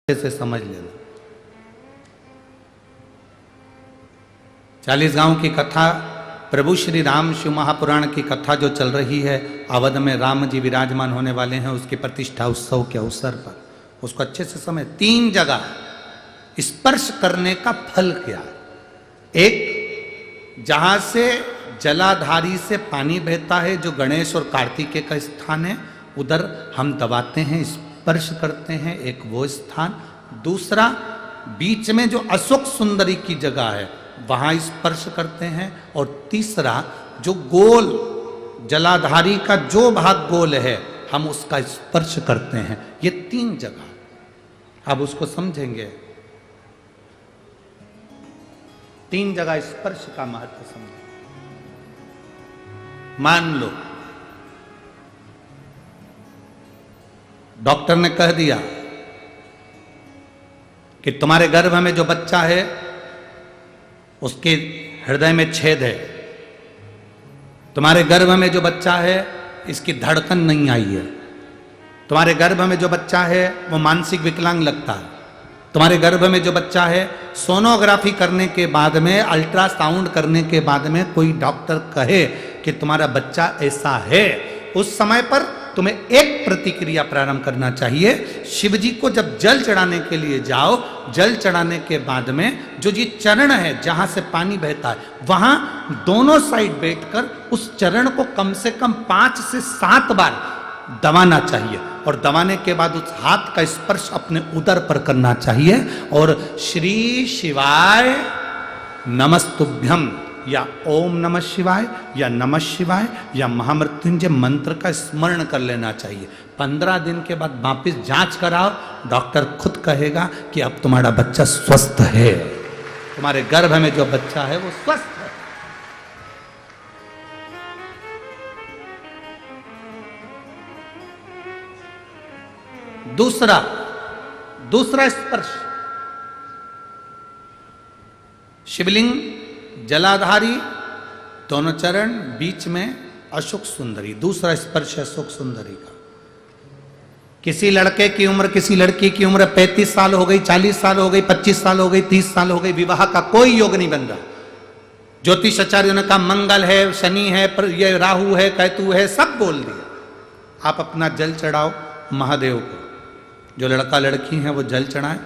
से समझ लेना। 40 गांव की कथा, प्रभु श्री राम शिव महापुराण की कथा जो चल रही है, अवध में राम जी विराजमान होने वाले हैं, उसकी प्रतिष्ठा उत्सव के अवसर पर उसको अच्छे से समझ। 3 जगह स्पर्श करने का फल क्या है। एक, जहां से जलाधारी से पानी बहता है, जो गणेश और कार्तिकेय का स्थान है, उधर हम दबाते हैं, स्पर्श करते हैं, एक वो स्थान। दूसरा, बीच में जो अशोक सुंदरी की जगह है, वहां स्पर्श करते हैं। और तीसरा, जो गोल जलाधारी का जो भाग गोल है, हम उसका स्पर्श करते हैं। ये 3 जगह अब उसको समझेंगे। 3 जगह स्पर्श का महत्व समझें। मान लो डॉक्टर ने कह दिया कि तुम्हारे गर्भ में जो बच्चा है उसके हृदय में छेद है, तुम्हारे गर्भ में जो बच्चा है इसकी धड़कन नहीं आई है, तुम्हारे गर्भ में जो बच्चा है वो मानसिक विकलांग लगता है, तुम्हारे गर्भ में जो बच्चा है, सोनोग्राफी करने के बाद में, अल्ट्रासाउंड करने के बाद में कोई डॉक्टर कहे कि तुम्हारा बच्चा ऐसा है, उस समय पर तुम्हें एक प्रतिक्रिया प्रारंभ करना चाहिए। शिव जी को जब जल चढ़ाने के लिए जाओ, जल चढ़ाने के बाद में जो ये चरण है जहां से पानी बहता है, वहां दोनों साइड बैठकर उस चरण को कम से कम 5 से 7 बार दबाना चाहिए। और दबाने के बाद उस हाथ का स्पर्श अपने उदर पर करना चाहिए और श्री शिवाय नमस्तुभ्यम या ओम नमः शिवाय या नमः शिवाय या महामृत्युंजय मंत्र का स्मरण कर लेना चाहिए। 15 दिन के बाद वापिस जांच कराओ, डॉक्टर खुद कहेगा कि अब तुम्हारा बच्चा स्वस्थ है, तुम्हारे गर्भ में जो बच्चा है वो स्वस्थ है। दूसरा स्पर्श, शिवलिंग, जलाधारी, दोनों चरण, बीच में अशोक सुंदरी। दूसरा स्पर्श अशोक सुंदरी का। किसी लड़के की उम्र, किसी लड़की की उम्र 35 साल हो गई, 40 साल हो गई, 25 साल हो गई, 30 साल हो गई, विवाह का कोई योग नहीं बन रहा। ज्योतिष आचार्यों ने कहा मंगल है, शनि है, ये राहु है, केतु है, सब बोल दिया। आप अपना जल चढ़ाओ महादेव को। जो लड़का लड़की है वो जल चढ़ाएं,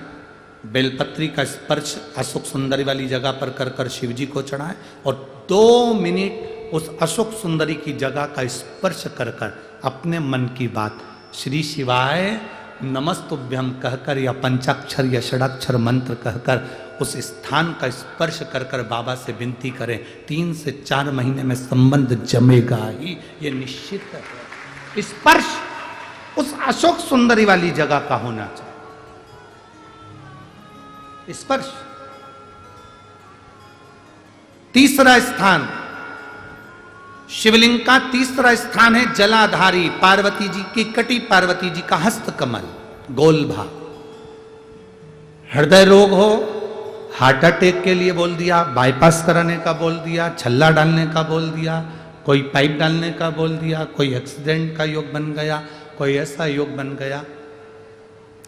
बेलपत्री का स्पर्श अशोक सुंदरी वाली जगह पर कर कर शिव जी को चढ़ाएं और 2 मिनट उस अशोक सुंदरी की जगह का स्पर्श कर कर अपने मन की बात श्री शिवाय नमस्तुभ्यम कहकर या पंचाक्षर या षडाक्षर मंत्र कहकर उस स्थान का स्पर्श कर कर बाबा से विनती करें। 3 से 4 महीने में संबंध जमेगा ही, ये निश्चित है। स्पर्श उस अशोक सुंदरी वाली जगह का होना चाहिए। स्पर्श। तीसरा स्थान, शिवलिंग का तीसरा स्थान है जलाधारी, पार्वती जी की कटी, पार्वती जी का हस्त कमल, गोल भाग। हृदय रोग हो, हार्ट अटैक के लिए बोल दिया, बाईपास कराने का बोल दिया, छल्ला डालने का बोल दिया, कोई पाइप डालने का बोल दिया, कोई एक्सीडेंट का योग बन गया, कोई ऐसा योग बन गया,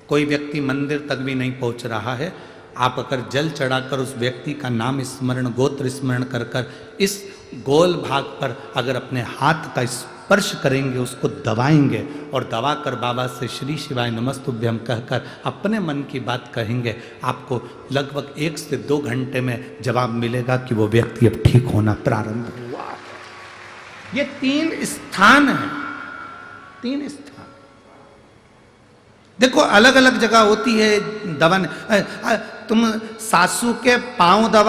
कोई व्यक्ति मंदिर तक भी नहीं पहुंच रहा है, आप अगर जल चढ़ाकर उस व्यक्ति का नाम स्मरण, गोत्र स्मरण कर कर इस गोल भाग पर अगर अपने हाथ का स्पर्श करेंगे, उसको दबाएंगे और दबाकर बाबा से श्री शिवाय नमस्तुभ्यम कहकर अपने मन की बात कहेंगे, आपको लगभग 1 से 2 घंटे में जवाब मिलेगा कि वो व्यक्ति अब ठीक होना प्रारंभ हुआ। ये 3 स्थान हैं, 3 स्थान। देखो अलग अलग जगह होती है दबन। तुम सासू के पांव दबा